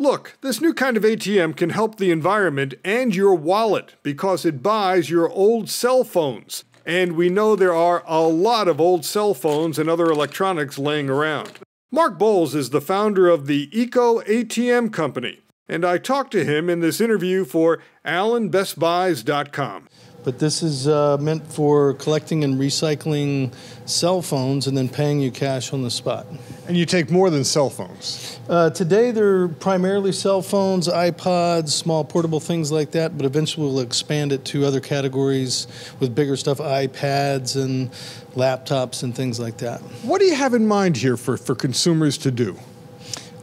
Look, this new kind of ATM can help the environment and your wallet because it buys your old cell phones. And we know there are a lot of old cell phones and other electronics laying around. Mark Bowles is the founder of the ecoATM company, and I talked to him in this interview for AlanBestBuys.com. But this is meant for collecting and recycling cell phones and then paying you cash on the spot. And you take more than cell phones? Today they're primarily cell phones, iPods, small portable things like that, but eventually we'll expand it to other categories with bigger stuff, iPads and laptops and things like that. What do you have in mind here for consumers to do?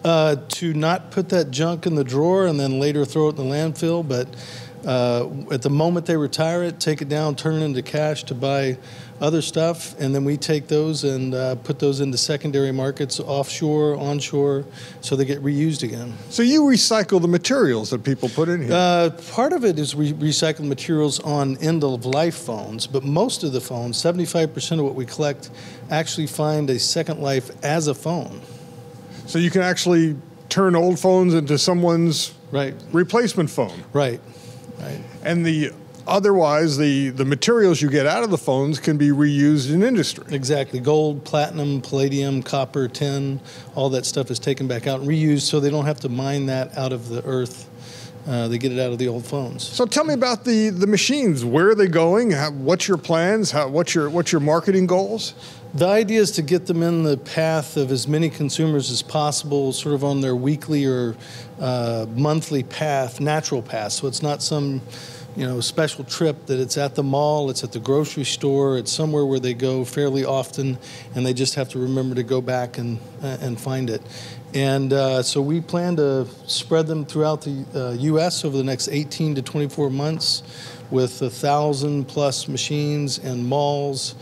To not put that junk in the drawer and then later throw it in the landfill, but at the moment they retire it, take it down, turn it into cash to buy other stuff, and then we take those and put those into secondary markets, offshore, onshore, so they get reused again. So you recycle the materials that people put in here? Part of it is recycled materials on end-of-life phones, but most of the phones, 75% of what we collect, actually find a second life as a phone. So you can actually turn old phones into someone's replacement phone? Right. Right. And otherwise, the materials you get out of the phones can be reused in industry. Exactly. Gold, platinum, palladium, copper, tin, all that stuff is taken back out and reused so they don't have to mine that out of the earth. They get it out of the old phones. So tell me about the machines. Where are they going? What's your plans? What's your marketing goals? The idea is to get them in the path of as many consumers as possible, sort of on their weekly or monthly path, natural path. So it's not some, special trip that it's at the mall, it's at the grocery store, it's somewhere where they go fairly often, and they just have to remember to go back and find it. And so we plan to spread them throughout the U.S. over the next 18 to 24 months with 1,000+ machines in malls,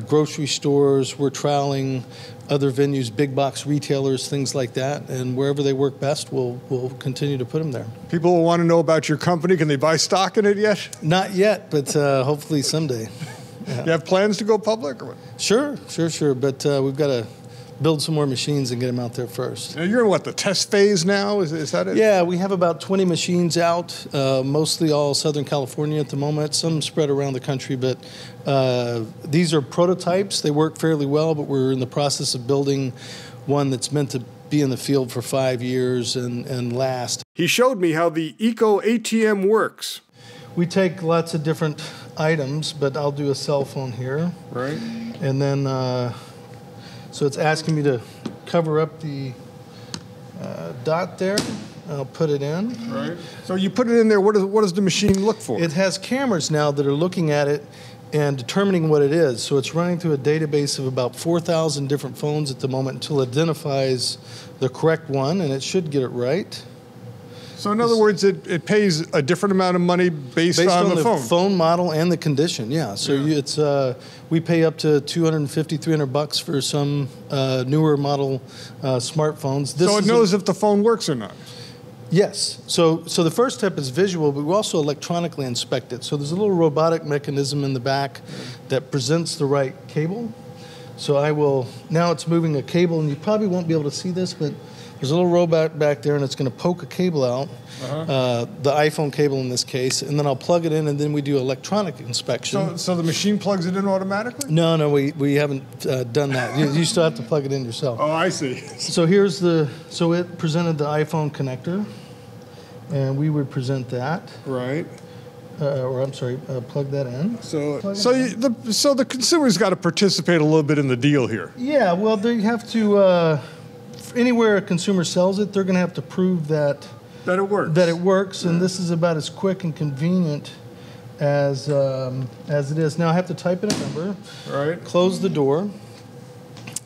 grocery stores. We're trialing other venues, big box retailers, things like that, and wherever they work best, we'll continue to put them there. People will want to know about your company. Can they buy stock in it yet? Not yet, but hopefully someday. Yeah. You have plans to go public? Or what? Sure. But we've got to build some more machines and get them out there first. Now you're in what, the test phase now? Is that it? Yeah, we have about 20 machines out, mostly all Southern California at the moment, some spread around the country, but these are prototypes. They work fairly well, but we're in the process of building one that's meant to be in the field for 5 years and last. He showed me how the ecoATM works. We take lots of different items, but I'll do a cell phone here. Right. And then so it's asking me to cover up the dot there. I'll put it in. Right. So you put it in there. What does the machine look for? It has cameras now that are looking at it and determining what it is. So it's running through a database of about 4,000 different phones at the moment until it identifies the correct one, and it should get it right. So in other words, it pays a different amount of money based on the phone? Phone model and the condition, yeah. So it's we pay up to $250, $300 for some newer model smartphones. So it knows if the phone works or not? Yes. So the first step is visual, but we also electronically inspect it. So there's a little robotic mechanism in the back that presents the right cable. So now it's moving a cable, and you probably won't be able to see this, but there's a little robot back there, and it's going to poke a cable out, the iPhone cable in this case, and then I'll plug it in, and then we do electronic inspection. So the machine plugs it in automatically? No, we haven't done that. You still have to plug it in yourself. Oh, I see. So so it presented the iPhone connector, and we would present that. Right. Plug that in. So the consumer's got to participate a little bit in the deal here. Yeah, well, they have to. Anywhere a consumer sells it, they're going to have to prove that it works. And this is about as quick and convenient as it is. Now I have to type in a number. Right. Close the door.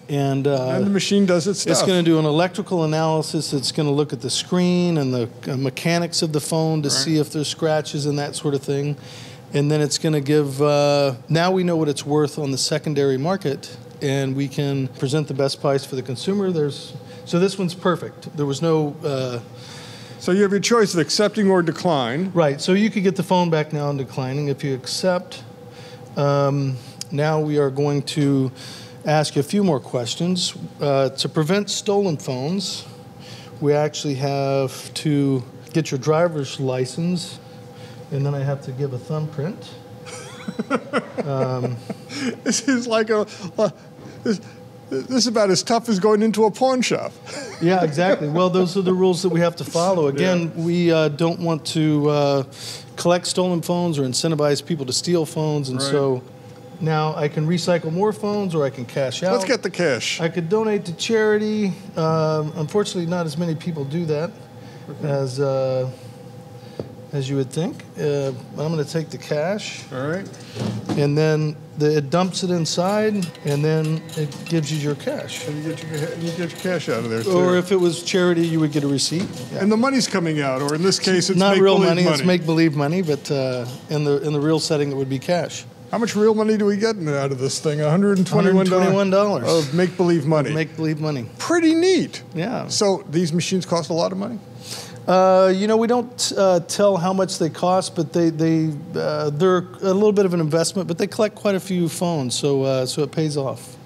And the machine does its stuff. It's going to do an electrical analysis. It's going to look at the screen and the mechanics of the phone to see if there's scratches and that sort of thing. And then it's going to give, now we know what it's worth on the secondary market, and we can present the best price for the consumer. So this one's perfect. There was no... So you have your choice of accepting or decline. Right. So you could get the phone back now and declining. If you accept, now we are going to ask you a few more questions. To prevent stolen phones, we actually have to get your driver's license, and then I have to give a thumbprint. This is like this is about as tough as going into a pawn shop. Yeah, exactly. Well, those are the rules that we have to follow. Again, we don't want to collect stolen phones or incentivize people to steal phones, and so now I can recycle more phones or I can cash out. Let's get the cash. I could donate to charity. Unfortunately, not as many people do that as you would think. I'm going to take the cash. All right. And then it dumps it inside, and then it gives you your cash. And you get your cash out of there, too. Or if it was charity, you would get a receipt. Yeah. And the money's coming out, or in this case, it's not real money. It's make-believe money, but in the real setting, it would be cash. How much real money do we get out of this thing? $121 of make-believe money. Make-believe money. Pretty neat. Yeah. So these machines cost a lot of money? We don't tell how much they cost, but they're a little bit of an investment, but they collect quite a few phones, so it pays off.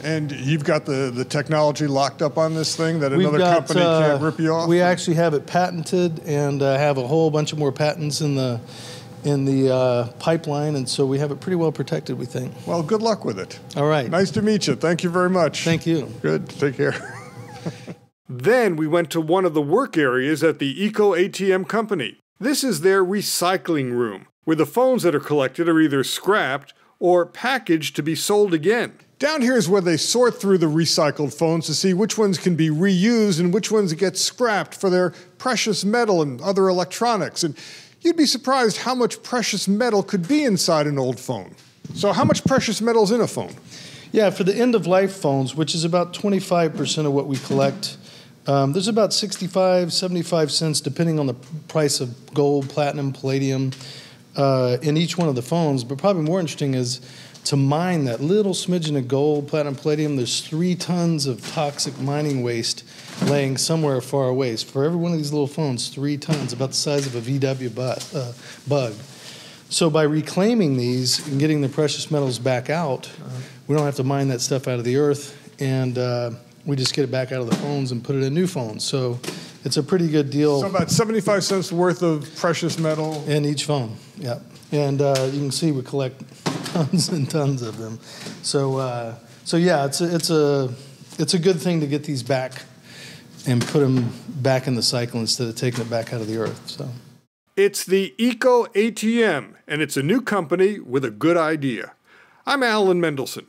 And you've got the technology locked up on this thing that another company can't rip you off? We actually have it patented and have a whole bunch of more patents in the pipeline, and so we have it pretty well protected, we think. Well, good luck with it. All right. Nice to meet you. Thank you very much. Thank you. Good. Take care. Then we went to one of the work areas at the ecoATM company. This is their recycling room, where the phones that are collected are either scrapped or packaged to be sold again. Down here is where they sort through the recycled phones to see which ones can be reused and which ones get scrapped for their precious metal and other electronics. And you'd be surprised how much precious metal could be inside an old phone. So how much precious metal is in a phone? Yeah, for the end-of-life phones, which is about 25% of what we collect, there's about 65, 75 cents, depending on the price of gold, platinum, palladium, in each one of the phones. But probably more interesting is to mine that little smidgen of gold, platinum, palladium. There's 3 tons of toxic mining waste laying somewhere far away. So for every one of these little phones, 3 tons, about the size of a VW bug. So by reclaiming these and getting the precious metals back out, we don't have to mine that stuff out of the earth, and we just get it back out of the phones and put it in new phones. So it's a pretty good deal. So about 75 cents worth of precious metal in each phone. Yeah, and you can see we collect tons and tons of them. So yeah, it's a good thing to get these back and put them back in the cycle instead of taking it back out of the earth. So it's the ecoATM, and it's a new company with a good idea. I'm Alan Mendelson.